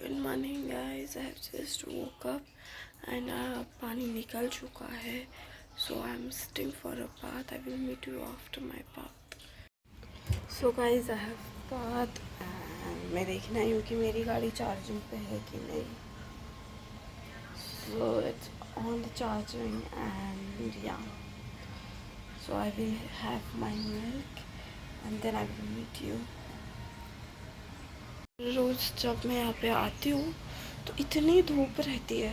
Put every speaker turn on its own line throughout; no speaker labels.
Good morning guys, I have just woke up and पानी निकल चुका है, so I am sitting for a bath. I will meet you after my bath. So guys, I have bath and मैं देखना ही हूँ कि मेरी गाड़ी चार्जिंग पे है कि नहीं. So it's on the charging and yeah, so I will have my milk and then I will meet you. रोज़ जब मैं यहाँ पे आती हूँ तो इतनी धूप रहती है,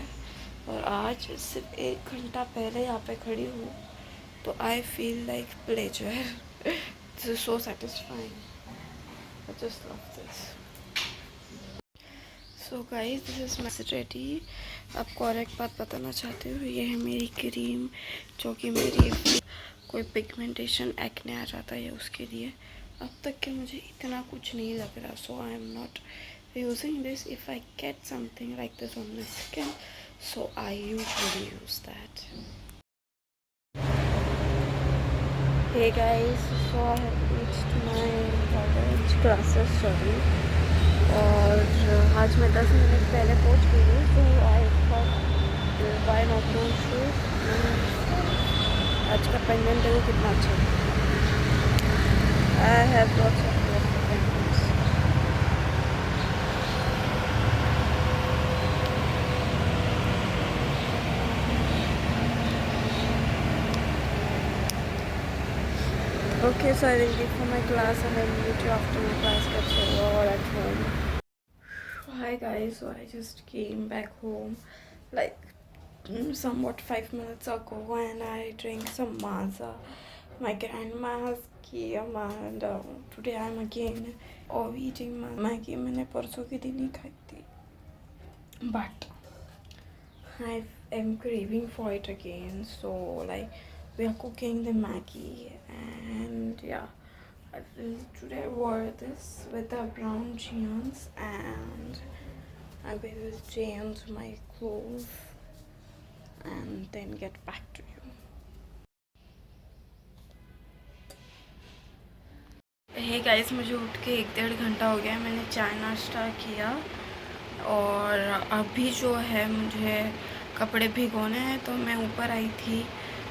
और आज सिर्फ 1 घंटा पहले यहाँ पे खड़ी हूँ तो I feel like pleasure. This is so satisfying. I just love this. So guys, this is my ready. आपको और एक बात बताना चाहती हूँ, ये है मेरी क्रीम जो कि मेरी कोई पिगमेंटेशन एक्ने आ जाता है उसके लिए. अब तक के मुझे इतना कुछ नहीं लग रहा, so I am not using this. If I get something like this on my skin, so I usually use that. Hey guys, so I have reached my college classes, sorry, और आज मैं 10 मिनट पहले पहुंच गई हूँ. so I thought why not do shoes. आज का pendant देखो कितना अच्छा है. I have lots of pendants. Okay, so I will leave for my class and I will meet you after my class gets over or at home. Hi guys, so I just came back home like somewhat 5 minutes ago and I drank some maza. My grandma has given and today I am again eating Maggi. मैंने परसों के दिन ही खाई थी, but I am craving for it again, so like we are cooking the Maggi and yeah, today I wore this with the brown jeans and I will change my clothes and then get back to you. Hey guys, मुझे उठ के 1-1.5 घंटा हो गया. मैंने चाय नाश्ता किया और अभी जो है मुझे कपड़े भिगोने हैं, तो मैं ऊपर आई थी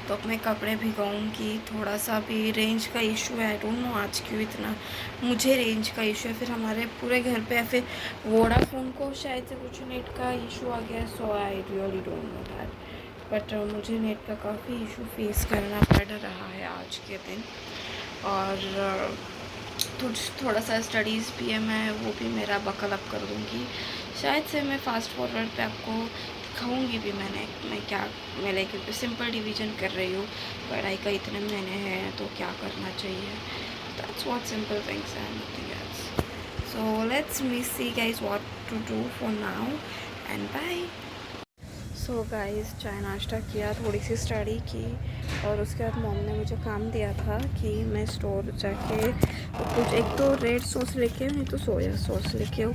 तो अपने कपड़े भिगाऊंगी. थोड़ा सा भी रेंज का इशू है, आई डोंट नो आज क्यों इतना मुझे रेंज का इशू है. फिर हमारे पूरे घर पे फिर वोडाफोन को शायद से कुछ नेट का इशू आ गया, so I really don't know that, but मुझे नेट का काफ़ी इशू फेस करना पड़ रहा है आज के दिन. और थोड़ा सा स्टडीज़ भी है, मैं वो भी मेरा बकल अप कर दूँगी. शायद से मैं फास्ट फॉरवर्ड पे आपको दिखाऊँगी भी मैं क्या मैं लाइक सिंपल डिवीजन कर रही हूँ. पढ़ाई का इतने महीने हैं तो क्या करना चाहिए. That's what simple things and nothing else. So let's me see guys what to do for now and bye. So guys, चाय नाश्ता किया, थोड़ी सी स्टडी की और उसके बाद मॉम ने मुझे काम दिया था कि मैं स्टोर जाके कुछ एक तो रेड सॉस लेके नहीं तो सोया सॉस लेके आओ.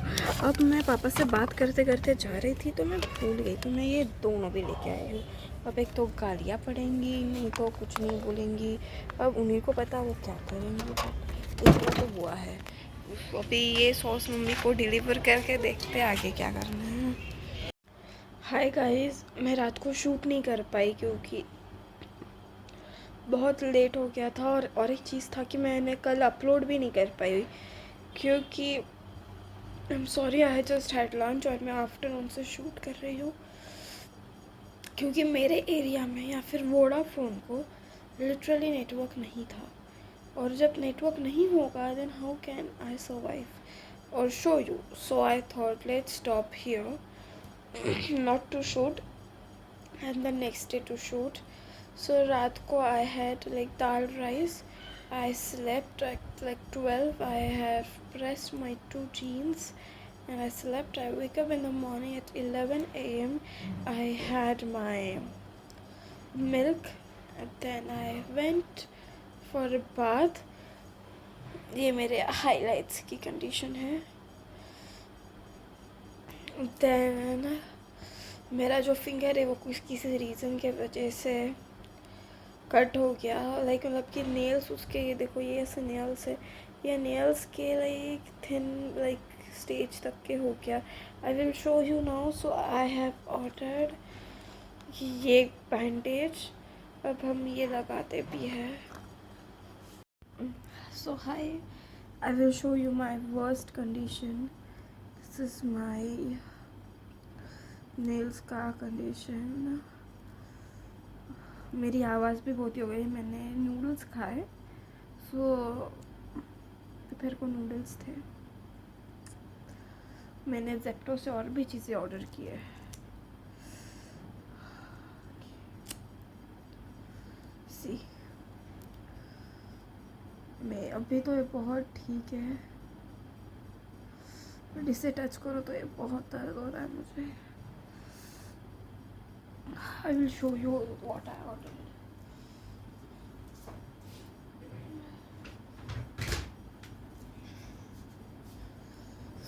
अब मैं पापा से बात करते करते जा रही थी तो मैं भूल गई, तो मैं ये दोनों भी लेके आई हूँ. अब एक तो गालियाँ पड़ेंगी, नहीं तो कुछ नहीं बोलेंगी. अब उन्हीं को पता वो क्या करेंगी. इतना तो हुआ है. अभी ये सॉस मम्मी को डिलीवर करके देखते आगे क्या करना है. हाय गाइस, मैं रात को शूट नहीं कर पाई क्योंकि बहुत लेट हो गया था, और एक चीज़ था कि मैंने कल अपलोड भी नहीं कर पाई क्योंकि I am sorry, I just had lunch और मैं आफ्टरनून से शूट कर रही हूँ. क्योंकि मेरे एरिया में या फिर वोडाफोन को लिटरली नेटवर्क नहीं था, और जब नेटवर्क नहीं होगा then how can I survive और show you. So I thought let's stop here not to shoot and the next day to shoot. So रात को I had like dal rice. I slept at like 12. I have pressed my 2 jeans and I slept. I wake up in the morning at 11 a.m. I had my milk and then I went for a bath. ये मेरे highlights की condition है. Then मेरा जो finger है वो कुछ किसी रीज़न के वजह से कट हो गया. लाइक मतलब कि नेल्स उसके, ये देखो ये ऐसे नेल्स है, ये नेल्स के लाइक थिन लाइक स्टेज तक के हो गया. I will show you now. So I have ordered ये बैंडेज. अब हम ये लगाते भी हैं. So hi, I will show you my worst condition. This is my nails का कंडीशन. मेरी आवाज़ भी बहुत ही हो गई. मैंने नूडल्स खाए. सो दोपहर को नूडल्स थे. मैंने जेप्टो से और भी चीज़ें ऑर्डर की है. सी मैं अभी तो ये बहुत ठीक है, बट इसे टच करो तो ये बहुत दर्द हो रहा है मुझे. I will show you what I order.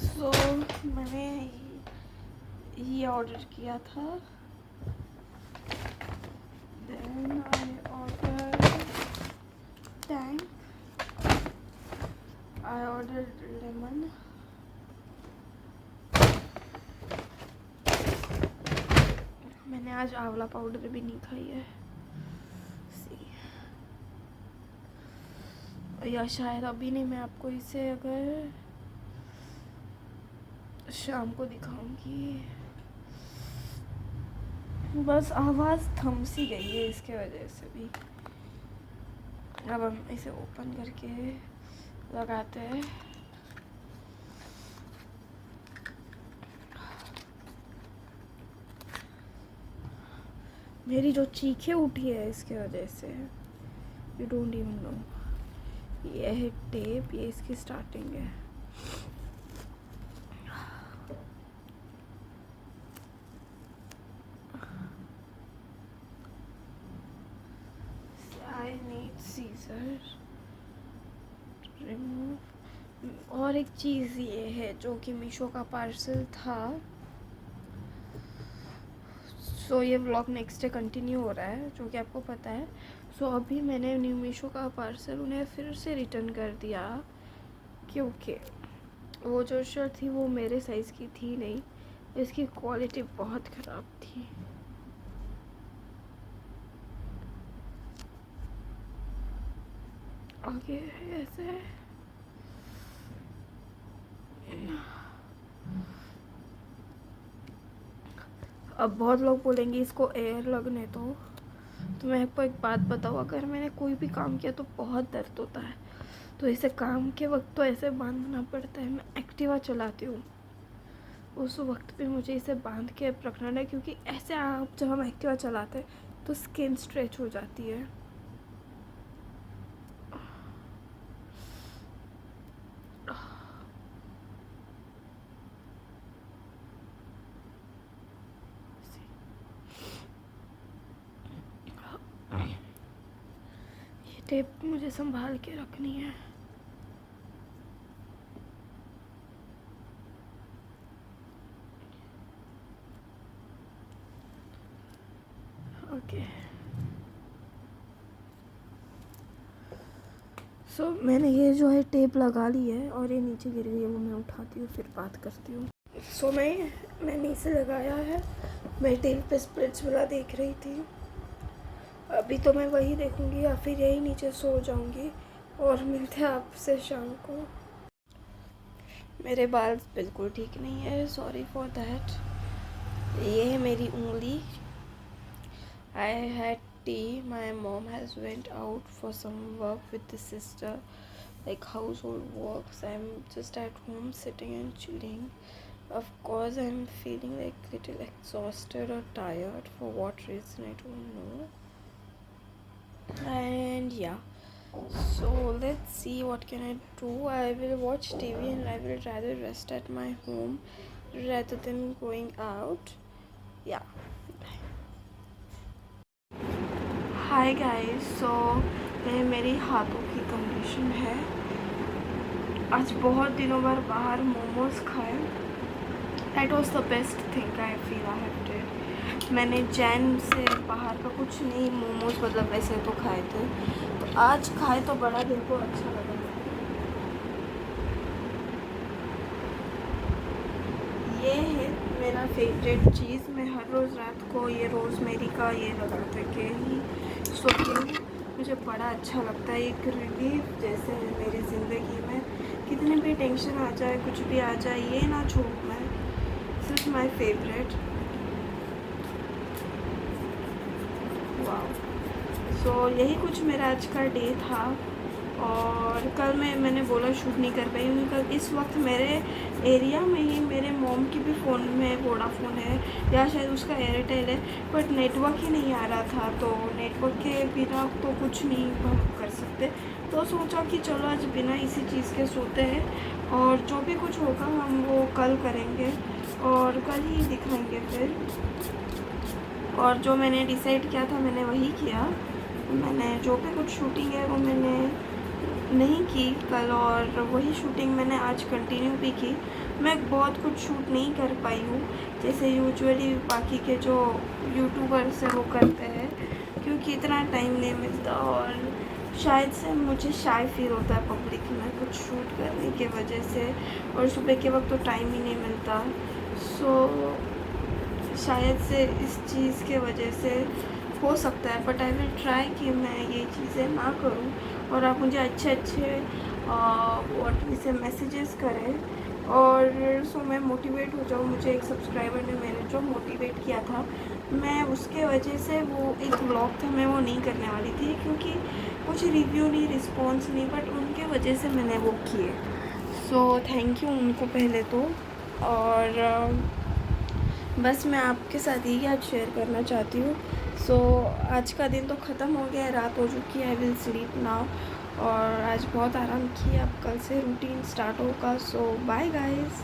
So मैंने ये ऑर्डर किया था. Then I order Tang. I order lemon. मैंने आज आंवला पाउडर भी नहीं खाई है. या शायद अभी नहीं, मैं आपको इसे अगर शाम को दिखाऊंगी. बस आवाज़ थम सी गई है इसके वजह से भी. अब हम इसे ओपन करके लगाते हैं. मेरी जो चीखें उठी है इसके वजह से, यू डोंट इवन नो. ये है टेप, ये इसकी स्टार्टिंग है. I need scissors to remove. और एक चीज़ ये है जो कि मीशो का पार्सल था. सो ये व्लॉग नेक्स्ट डे कंटिन्यू हो रहा है, जो कि आपको पता है. सो अभी मैंने न्यू मीशो का पार्सल उन्हें फिर से रिटर्न कर दिया, क्योंकि वो जो शर्ट थी वो मेरे साइज़ की थी नहीं. इसकी क्वालिटी बहुत ख़राब थी. आगे ऐसे अब बहुत लोग बोलेंगे इसको एयर लगने दो. तो मैं आपको एक बात बताऊँ, अगर मैंने कोई भी काम किया तो बहुत दर्द होता है. तो इसे काम के वक्त तो ऐसे बांधना पड़ता है. मैं एक्टिवा चलाती हूँ, उस वक्त पे मुझे इसे बांध के रखना है, क्योंकि ऐसे आप जब हम एक्टिवा चलाते हैं तो स्किन स्ट्रेच हो जाती है. ये टेप मुझे संभाल के रखनी है. ओके. सो मैंने ये जो है टेप लगा ली है और ये नीचे गिर गई है, वो मैं उठाती हूँ फिर बात करती हूँ. सो मैंने इसे लगाया है. मैं टेप पे स्प्लिट्स वाला देख रही थी. अभी तो मैं वही देखूँगी या फिर यही नीचे सो जाऊँगी. और मिलते हैं आपसे शाम को. मेरे बाल बिल्कुल ठीक नहीं है, सॉरी फॉर दैट. ये है मेरी उंगली. I had tea. My mom has went out for some work with the sister, like household works. I'm just at home sitting and chilling. Of course I'm feeling like little exhausted or tired, for what reason I don't know. And yeah, so let's see what can I do. I will watch TV and I will rather rest at my home rather than going out. Yeah. Hi guys. So मेरी हाथों की condition है. आज बहुत दिनों बाद बाहर मोमोज खाए. That was the best thing I feel I have did. मैंने जैन से बाहर का कुछ नहीं, मोमोज मतलब वैसे तो खाए थे, तो आज खाए तो बड़ा दिल को अच्छा लगा. मेरा फेवरेट चीज़। मैं हर रोज़ रात को ये रोज़मेरी का ये लगा के ही सोती हूँ। मुझे बड़ा अच्छा लगता है, एक रिलीफ जैसे है मेरी ज़िंदगी में। कितनी भी टेंशन आ जाए, कुछ भी आ जाए, ये ना छोड़ूँ मैं। This is my favourite. वाह। सो यही कुछ मेरा आज का डे था। और कल मैंने बोला शूट नहीं कर पाई क्योंकि कल इस वक्त मेरे एरिया में ही मेरे मॉम की भी फ़ोन में वोडाफोन है या शायद उसका एयरटेल है, बट नेटवर्क ही नहीं आ रहा था। तो नेटवर्क के बिना तो कुछ नहीं हम कर सकते। तो सोचा कि चलो आज बिना इसी चीज़ के सोते हैं और जो भी कुछ होगा हम वो कल करेंगे और कल ही दिखाएंगे फिर। और जो मैंने डिसाइड किया था मैंने वही किया। मैंने जो भी कुछ शूटिंग है वो मैंने नहीं की कल, और वही शूटिंग मैंने आज कंटिन्यू भी की। मैं बहुत कुछ शूट नहीं कर पाई हूँ जैसे यूजुअली बाकी के जो यूट्यूबर्स हैं वो करते हैं, क्योंकि इतना टाइम नहीं मिलता और शायद से मुझे शाय फील होता है पब्लिक में कुछ शूट करने की वजह से, और सुबह के वक्त तो टाइम ही नहीं मिलता। सो शायद से इस चीज़ के वजह से हो सकता है, बट आई विल ट्राई कि मैं ये चीज़ें ना करूं और आप मुझे अच्छे व्हाट्सएप से मैसेजेस करें और सो मैं मोटिवेट हो जाऊँ। मुझे एक सब्सक्राइबर ने मैंने जो मोटिवेट किया था, मैं उसके वजह से वो एक व्लॉग था मैं वो नहीं करने वाली थी क्योंकि कुछ रिव्यू नहीं, रिस्पॉन्स नहीं, बट उनके वजह से मैंने वो किए। सो थैंक यू उनको पहले तो। और बस मैं आपके साथ यही आज शेयर करना चाहती हूँ। सो आज का दिन तो ख़त्म हो गया है, रात हो चुकी है, आई विल स्लीप नाउ। और आज बहुत आराम किया, अब कल से रूटीन स्टार्ट होगा। सो बाय गाइस।